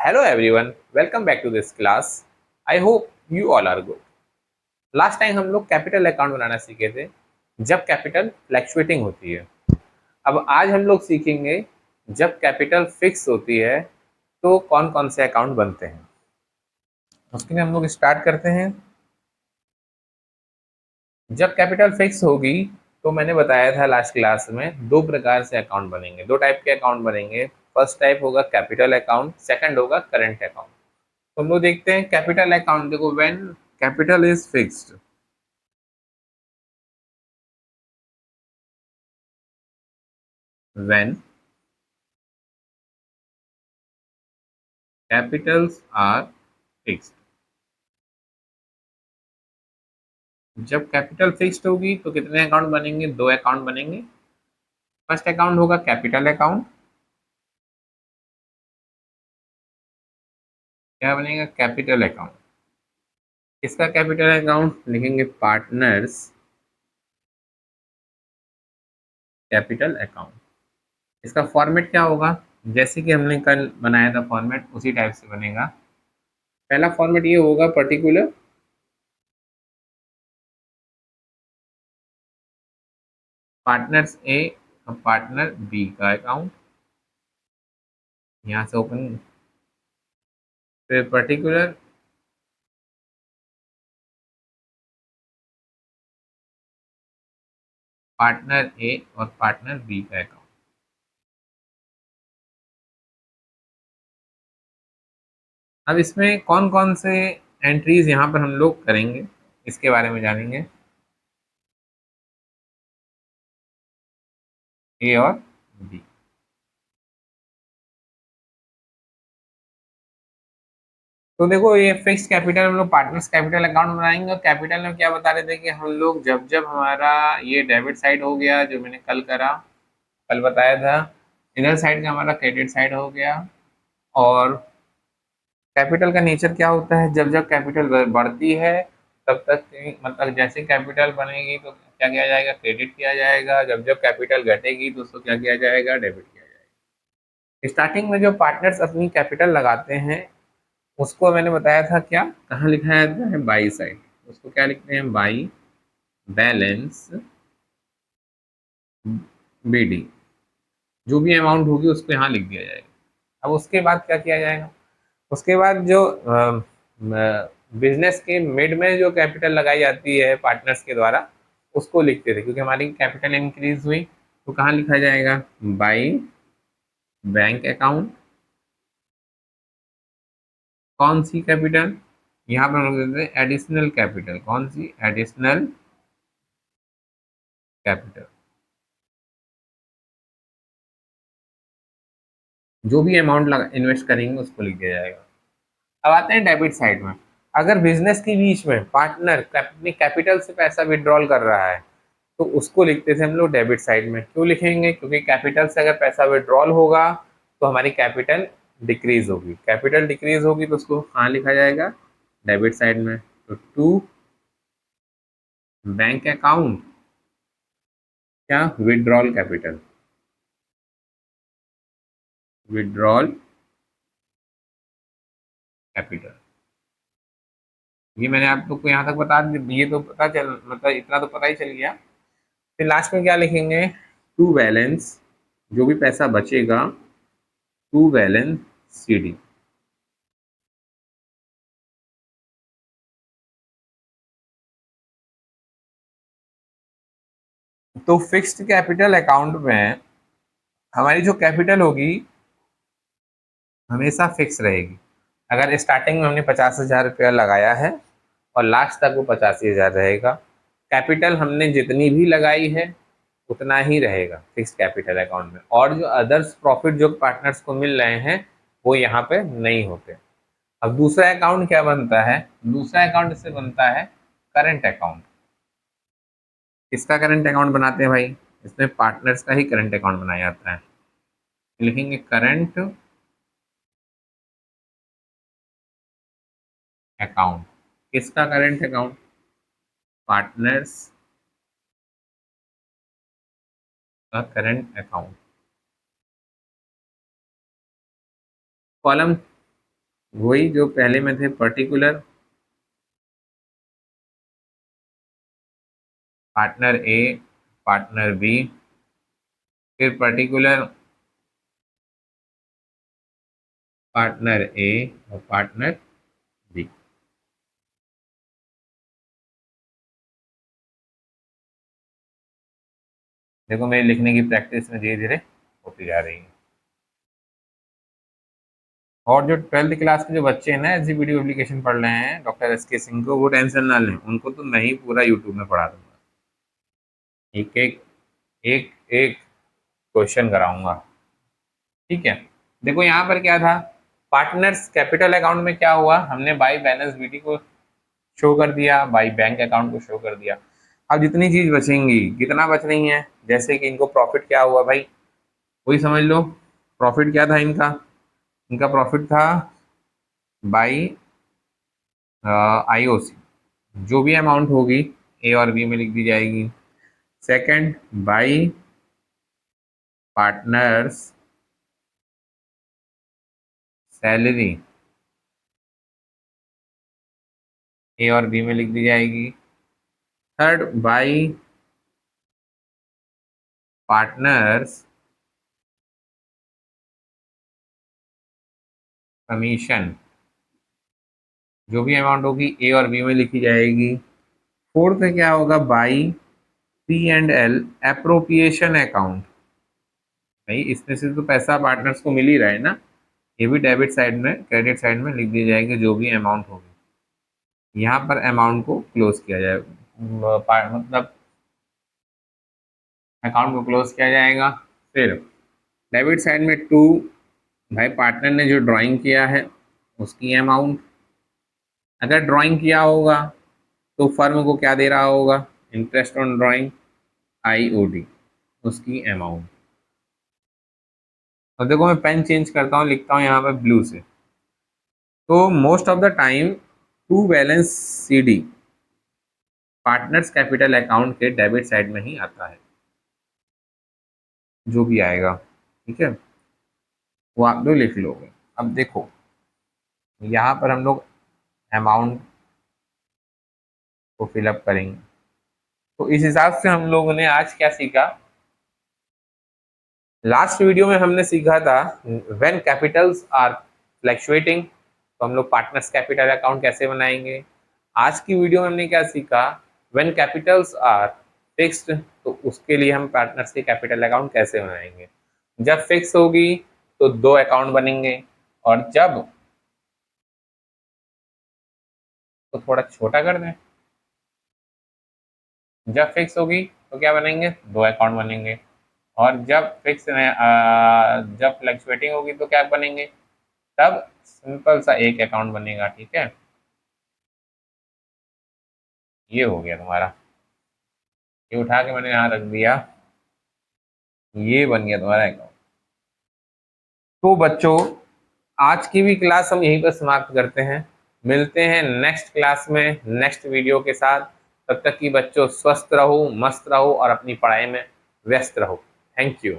Hello everyone, welcome back to this class. I hope you all are good. Last time हम लोग capital account बनाना सीखे थे जब capital fluctuating होती है। अब आज हम लोग सीखेंगे जब कैपिटल फिक्स होती है तो कौन कौन से अकाउंट बनते हैं। उसके लिए हम लोग स्टार्ट करते हैं। जब कैपिटल फिक्स होगी तो मैंने बताया था लास्ट क्लास में दो प्रकार से अकाउंट बनेंगे, दो टाइप के अकाउंट बनेंगे। फर्स्ट टाइप होगा कैपिटल अकाउंट, सेकंड होगा करंट अकाउंट। तो हम लोग देखते हैं कैपिटल अकाउंट। देखो, when capital is fixed, when capitals are fixed, जब कैपिटल फिक्स्ड होगी तो कितने अकाउंट बनेंगे? दो अकाउंट बनेंगे। फर्स्ट अकाउंट होगा कैपिटल अकाउंट। क्या बनेगा? Capital account. इसका कैपिटल अकाउंट लिखेंगे पार्टनर्स कैपिटल अकाउंट। इसका फॉर्मेट क्या होगा? जैसे कि हमने कल बनाया था फॉर्मेट, उसी टाइप से बनेगा। पहला फॉर्मेट ये होगा पर्टिकुलर पार्टनर्स ए और पार्टनर बी का अकाउंट, यहाँ से ओपन। फिर पर्टिकुलर पार्टनर ए और पार्टनर बी का अकाउंट। अब इसमें कौन कौन से एंट्रीज यहाँ पर हम लोग करेंगे, इसके बारे में जानेंगे। ए और बी। तो देखो, ये फिक्स कैपिटल हम लोग पार्टनर्स कैपिटल अकाउंट बनाएंगे। और कैपिटल में क्या बता रहे थे कि हम लोग जब जब हमारा ये डेबिट साइड हो गया, जो मैंने कल करा, कल बताया था, इधर साइड का हमारा क्रेडिट साइड हो गया। और कैपिटल का नेचर क्या होता है? जब जब कैपिटल बढ़ती है तब तक, मतलब जैसे कैपिटल बनेगी तो क्या किया जाएगा? क्रेडिट किया जाएगा। जब जब कैपिटल घटेगी तो उसको क्या किया जाएगा? डेबिट किया जाएगा। स्टार्टिंग में जो पार्टनर्स अपनी कैपिटल लगाते हैं उसको मैंने बताया था, क्या कहाँ लिखा जाता है? By side. उसको क्या लिखते हैं? By balance B. जो भी अमाउंट होगी उसको यहाँ लिख दिया जाएगा। अब उसके बाद क्या किया जाएगा? उसके बाद जो बिजनेस के मिड में जो कैपिटल लगाई जाती है पार्टनर्स के द्वारा, उसको लिखते थे, क्योंकि हमारी कैपिटल इंक्रीज हुई। तो कहाँ लिखा जाएगा? By bank account. कौन सी कैपिटल? यहाँ पर हम लोग देते हैं एडिशनल कैपिटल। कौन सी? Additional capital. जो भी अमाउंट लगा इन्वेस्ट करेंगे उसको लिख दिया जाएगा। अब आते हैं डेबिट साइड में। अगर बिजनेस के बीच में पार्टनर अपनी कैपिटल से पैसा विड्रॉल कर रहा है तो उसको लिखते थे हम लोग डेबिट साइड में। क्यों लिखेंगे? क्योंकि कैपिटल से अगर पैसा विड्रॉल होगा तो हमारी कैपिटल डिक्रीज होगी। कैपिटल डिक्रीज होगी तो उसको कहाँ लिखा जाएगा? डेबिट साइड में। तो टू बैंक अकाउंट क्या? Withdrawal capital. Withdrawal capital. ये मैंने आप लोग को यहाँ तक बता दिया, ये तो पता चल, मतलब इतना तो पता ही चल गया। फिर लास्ट में क्या लिखेंगे? टू बैलेंस, जो भी पैसा बचेगा, टू बैलेंस सीडी। तो फिक्स्ड कैपिटल अकाउंट में हमारी जो कैपिटल होगी हमेशा फिक्स रहेगी। अगर स्टार्टिंग में हमने 50,000 रुपया लगाया है और लास्ट तक वो 85,000 रहेगा, कैपिटल हमने जितनी भी लगाई है उतना ही रहेगा फिक्स कैपिटल अकाउंट में। और जो अदर्स प्रॉफिट जो पार्टनर्स को मिल रहे हैं वो यहाँ पे नहीं होते। अब दूसरा अकाउंट क्या बनता है? दूसरा अकाउंट इससे बनता है करंट अकाउंट। किसका करंट अकाउंट बनाते हैं भाई? इसमें पार्टनर्स का ही करंट अकाउंट बनाया जाता है। लिखेंगे करंट अकाउंट। किसका करंट अकाउंट? पार्टनर्स का करंट अकाउंट। कॉलम वही जो पहले में थे, पर्टिकुलर, पार्टनर ए, पार्टनर बी, फिर पर्टिकुलर, पार्टनर ए और पार्टनर बी। देखो मेरी लिखने की प्रैक्टिस में धीरे धीरे होती जा रही है। और जो 12th क्लास के जो बच्चे हैं ना, ऐसी वीडियो एप्लीकेशन पढ़ रहे हैं डॉक्टर एस के सिंह को, वो टेंशन ना लें, उनको तो मैं ही पूरा यूट्यूब में पढ़ा दूंगा। एक एक एक एक क्वेश्चन कराऊंगा। ठीक है। देखो यहाँ पर क्या था, पार्टनर्स कैपिटल अकाउंट में क्या हुआ, हमने बाई बैलेंस बीटी को शो कर दिया, बाई बैंक अकाउंट को शो कर दिया। अब जितनी चीज बचेंगी, कितना बच रही है, जैसे कि इनको प्रॉफिट क्या हुआ भाई, वही समझ लो। प्रॉफिट क्या था इनका, इनका प्रॉफिट था बाई आईओसी, जो भी अमाउंट होगी ए और बी में लिख दी जाएगी। सेकंड, बाई पार्टनर्स सैलरी, ए और बी में लिख दी जाएगी। थर्ड, बाई पार्टनर्स कमीशन, जो भी अमाउंट होगी ए और बी में लिखी जाएगी। फोर्थ क्या होगा, by P and L appropriation account, भाई इसमें से तो पैसा पार्टनर्स को मिल ही रहा है ना, ये भी डेबिट साइड में, क्रेडिट साइड में लिख दी जाएगी जो भी अमाउंट होगी। यहाँ पर अमाउंट को क्लोज किया जाए, मतलब अकाउंट को क्लोज किया जाएगा। फिर डेबिट साइड में टू, भाई पार्टनर ने जो ड्राइंग किया है उसकी अमाउंट, अगर ड्राइंग किया होगा तो फर्म को क्या दे रहा होगा, इंटरेस्ट ऑन ड्राइंग, आईओडी, उसकी अमाउंट। और देखो मैं पेन चेंज करता हूँ, लिखता हूँ यहाँ पर ब्लू से। तो most of the time to balance CD partners capital account के डेबिट साइड में ही आता है, जो भी आएगा। ठीक है, वो आप लोग लिख लोगे। अब देखो यहाँ पर हम लोग अमाउंट को फिलअप करेंगे। तो इस हिसाब से हम लोगों ने आज क्या सीखा, लास्ट वीडियो में हमने सीखा था व्हेन कैपिटल्स आर फ्लैक्चुएटिंग, तो हम लोग पार्टनर्स कैपिटल अकाउंट कैसे बनाएंगे। आज की वीडियो में हमने क्या सीखा, व्हेन कैपिटल्स आर फिक्स्ड, तो उसके लिए हम पार्टनर्स के कैपिटल अकाउंट कैसे बनाएंगे। जब फिक्स होगी तो दो अकाउंट बनेंगे, और जब, तो थोड़ा छोटा कर दें, जब फिक्स होगी तो क्या बनेंगे, दो अकाउंट बनेंगे। और जब फिक्स जब फ्लक्चुएटिंग होगी तो क्या बनेंगे, तब सिंपल सा एक अकाउंट बनेगा। ठीक है, ये हो गया तुम्हारा, ये उठा के मैंने यहाँ रख दिया, ये बन गया तुम्हारा अकाउंट। तो बच्चों आज की भी क्लास हम यहीं पर समाप्त करते हैं, मिलते हैं नेक्स्ट क्लास में नेक्स्ट वीडियो के साथ। तब तक कि बच्चों स्वस्थ रहो, मस्त रहो और अपनी पढ़ाई में व्यस्त रहो। Thank you.